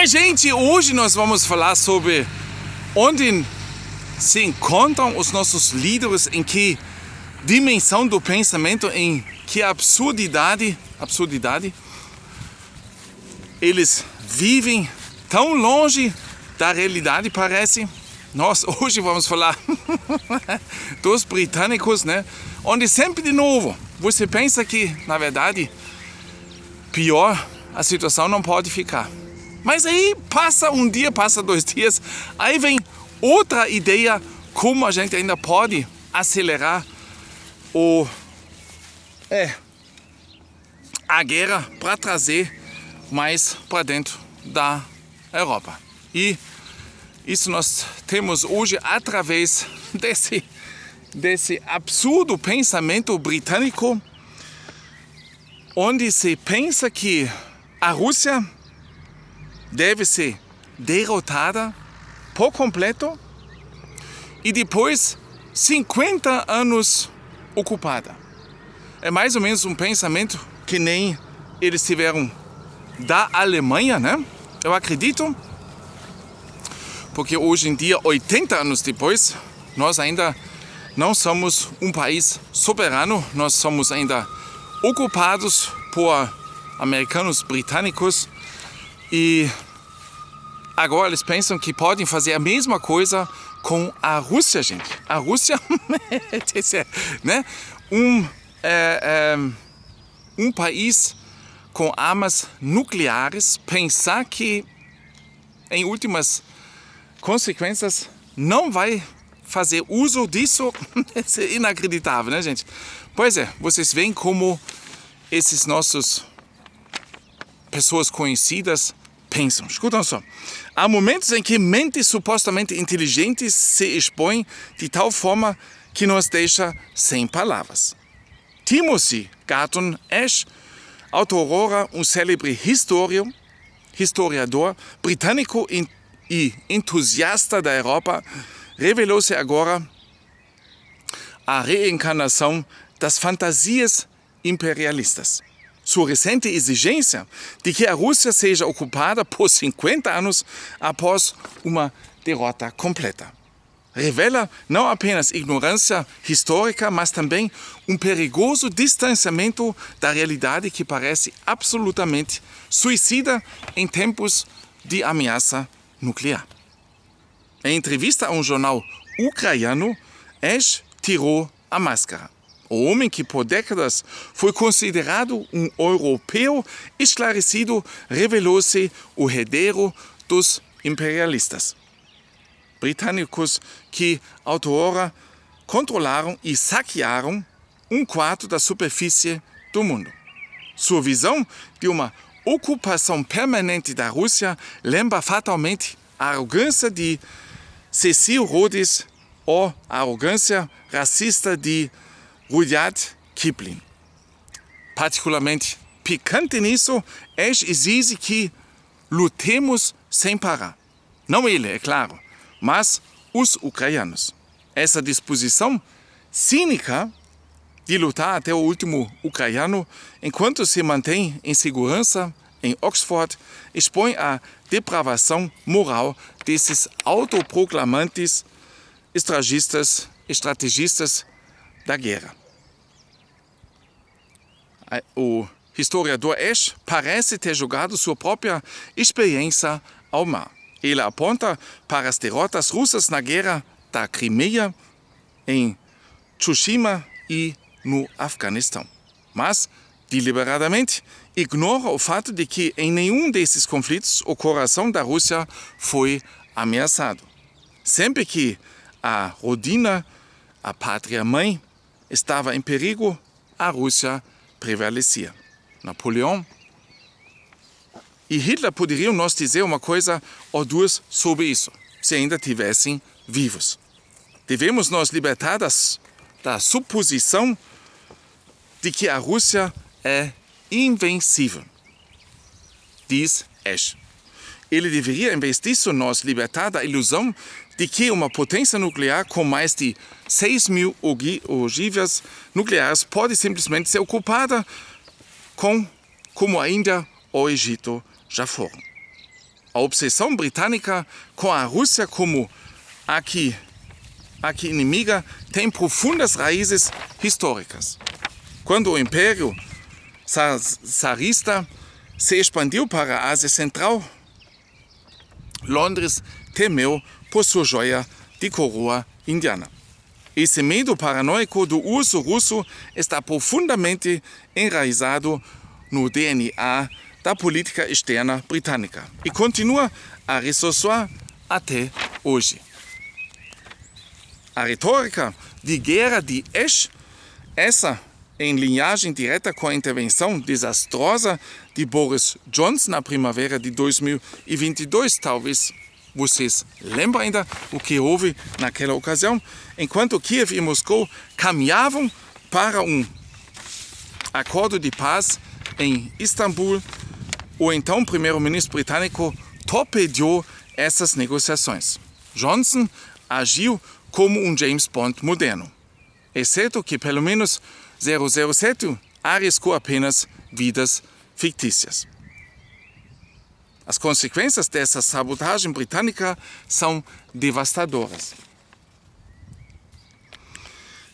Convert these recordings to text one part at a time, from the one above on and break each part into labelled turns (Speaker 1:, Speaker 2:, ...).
Speaker 1: Oi, gente! Hoje nós vamos falar sobre onde se encontram os nossos líderes, em que dimensão do pensamento, em que absurdidade eles vivem tão longe da realidade, parece. Nós hoje vamos falar dos britânicos, né? Onde sempre de novo você pensa que, na verdade, pior a situação não pode ficar. Mas aí passa um dia, passa 2 dias, aí vem outra ideia como a gente ainda pode acelerar a guerra para trazer mais para dentro da Europa. E isso nós temos hoje através desse absurdo pensamento britânico, onde se pensa que a Rússia deve ser derrotada por completo e depois 50 anos ocupada. É mais ou menos um pensamento que nem eles tiveram da Alemanha, né? Eu acredito, porque hoje em dia, 80 anos depois, nós ainda não somos um país soberano, nós somos ainda ocupados por americanos, britânicos, e agora eles pensam que podem fazer a mesma coisa com a Rússia, gente. A Rússia, né? Um país com armas nucleares, pensar que, em últimas consequências, não vai fazer uso disso, é inacreditável, né, gente? Pois é, vocês veem como esses nossos pessoas conhecidas pensam. Escutam só. Há momentos em que mentes supostamente inteligentes se expõem de tal forma que nos deixa sem palavras. Timothy Garton Ash, autor um célebre historiador britânico e entusiasta da Europa, revelou-se agora a reencarnação das fantasias imperialistas. Sua recente exigência de que a Rússia seja ocupada por 50 anos após uma derrota completa revela não apenas ignorância histórica, mas também um perigoso distanciamento da realidade que parece absolutamente suicida em tempos de ameaça nuclear. Em entrevista a um jornal ucraniano, Ash tirou a máscara. O homem que por décadas foi considerado um europeu esclarecido revelou-se o herdeiro dos imperialistas britânicos que outrora controlaram e saquearam 1/4 da superfície do mundo. Sua visão de uma ocupação permanente da Rússia lembra fatalmente a arrogância de Cecil Rhodes ou a arrogância racista de Rudyard Kipling. Particularmente picante nisso, Ash exige que lutemos sem parar. Não ele, é claro, mas os ucranianos. Essa disposição cínica de lutar até o último ucraniano, enquanto se mantém em segurança em Oxford, expõe a depravação moral desses autoproclamantes estrategistas da guerra. O historiador Ash parece ter jogado sua própria experiência ao mar. Ele aponta para as derrotas russas na guerra da Crimeia, em Tsushima e no Afeganistão. Mas, deliberadamente, ignora o fato de que em nenhum desses conflitos o coração da Rússia foi ameaçado. Sempre que a Rodina, a pátria-mãe, estava em perigo, a Rússia prevalecia. Napoleão e Hitler poderiam nos dizer uma coisa ou duas sobre isso, se ainda tivessem vivos. Devemos nos libertar da suposição de que a Rússia é invencível, diz Ash. Ele deveria, em vez disso, nos libertar da ilusão de que uma potência nuclear com mais de 6.000 ogivas nucleares pode simplesmente ser ocupada como a Índia ou o Egito já foram. A obsessão britânica com a Rússia como arqui-inimiga tem profundas raízes históricas. Quando o Império Tsarista se expandiu para a Ásia Central, Londres temeu por sua joia de coroa indiana. Esse medo paranoico do uso russo está profundamente enraizado no DNA da política externa britânica e continua a ressoar até hoje. A retórica de guerra de Ash, essa em linhagem direta com a intervenção desastrosa de Boris Johnson na primavera de 2022, talvez vocês lembram ainda o que houve naquela ocasião, enquanto Kiev e Moscou caminhavam para um acordo de paz em Istambul, o então primeiro-ministro britânico torpedeou essas negociações. Johnson agiu como um James Bond moderno, exceto que pelo menos 007 arriscou apenas vidas fictícias. As consequências dessa sabotagem britânica são devastadoras.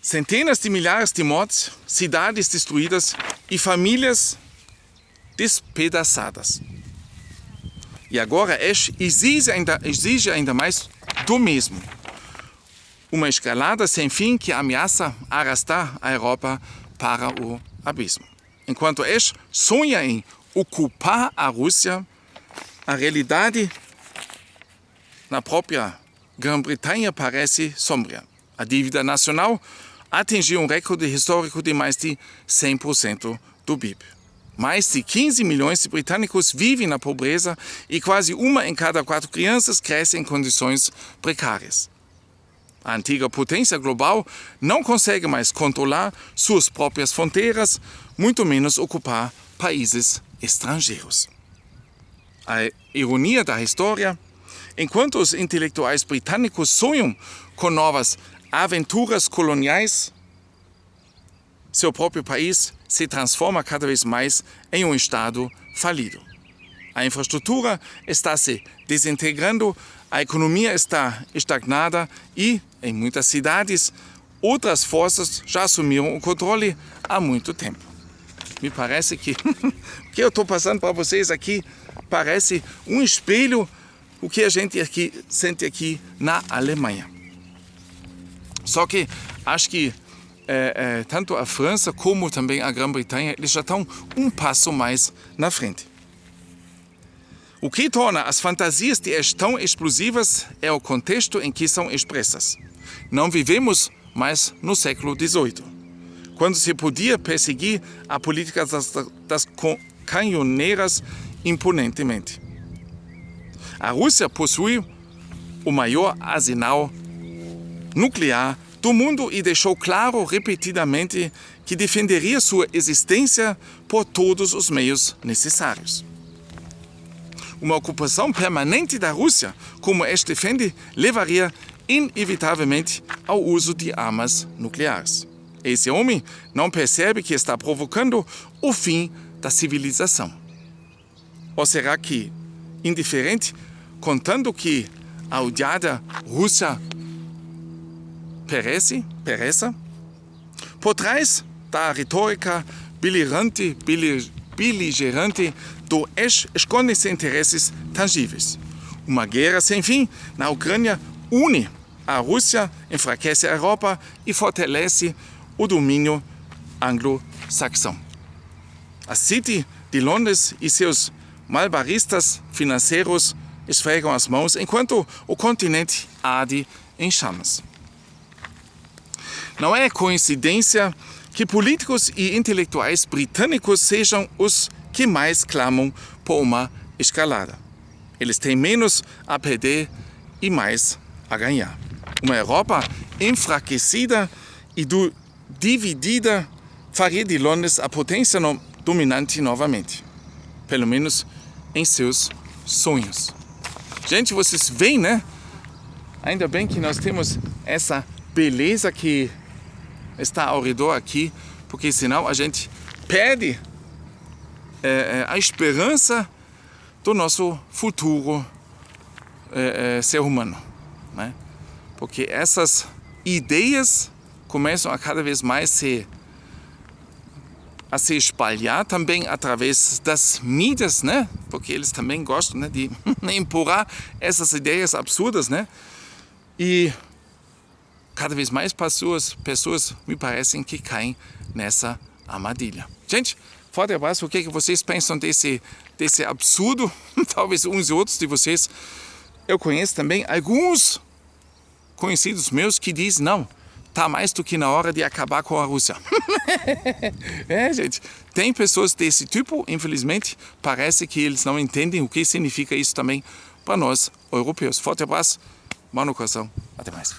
Speaker 1: Centenas de milhares de mortes, cidades destruídas e famílias despedaçadas. E agora Ash exige ainda mais do mesmo. Uma escalada sem fim que ameaça arrastar a Europa para o abismo. Enquanto Ash sonha em ocupar a Rússia, a realidade na própria Grã-Bretanha parece sombria. A dívida nacional atingiu um recorde histórico de mais de 100% do PIB. Mais de 15 milhões de britânicos vivem na pobreza e quase uma em cada 4 crianças cresce em condições precárias. A antiga potência global não consegue mais controlar suas próprias fronteiras, muito menos ocupar países estrangeiros. A ironia da história, enquanto os intelectuais britânicos sonham com novas aventuras coloniais, seu próprio país se transforma cada vez mais em um estado falido. A infraestrutura está se desintegrando, a economia está estagnada e, em muitas cidades, outras forças já assumiram o controle há muito tempo. Me parece que o que eu estou passando para vocês aqui parece um espelho o que a gente sente aqui na Alemanha. Só que acho que tanto a França como também a Grã-Bretanha eles já estão um passo mais na frente. O que torna as fantasias de Ash tão explosivas é o contexto em que são expressas. Não vivemos mais no século XVIII, quando se podia perseguir a política das canhoneiras imponentemente. A Rússia possui o maior arsenal nuclear do mundo e deixou claro repetidamente que defenderia sua existência por todos os meios necessários. Uma ocupação permanente da Rússia, como Ash defende, levaria inevitavelmente ao uso de armas nucleares. Esse homem não percebe que está provocando o fim da civilização. Ou será que, indiferente, contando que a odiada Rússia pereça? Por trás da retórica beligerante do Ash escondem-se interesses tangíveis. Uma guerra sem fim na Ucrânia une a Rússia, enfraquece a Europa e fortalece o domínio anglo-saxão. A City de Londres e seus malabaristas financeiros esfregam as mãos enquanto o continente arde em chamas. Não é coincidência que políticos e intelectuais britânicos sejam os que mais clamam por uma escalada. Eles têm menos a perder e mais a ganhar. Uma Europa enfraquecida e dividida faria de Londres a potência dominante novamente. Pelo menos em seus sonhos. Gente, vocês veem, né? Ainda bem que nós temos essa beleza que está ao redor aqui, porque senão a gente perde a esperança do nosso futuro ser humano, né? Porque essas ideias começam a cada vez mais a se espalhar também através das mídias, né? Porque eles também gostam, né, de empurrar essas ideias absurdas, né? E cada vez mais pessoas me parecem que caem nessa armadilha. Gente, forte abraço. O que vocês pensam desse absurdo? Talvez uns e outros de vocês. Eu conheço também alguns conhecidos meus que dizem, não, tá mais do que na hora de acabar com a Rússia. Gente, tem pessoas desse tipo, infelizmente, parece que eles não entendem o que significa isso também para nós, europeus. Forte abraço, mão no coração, até mais.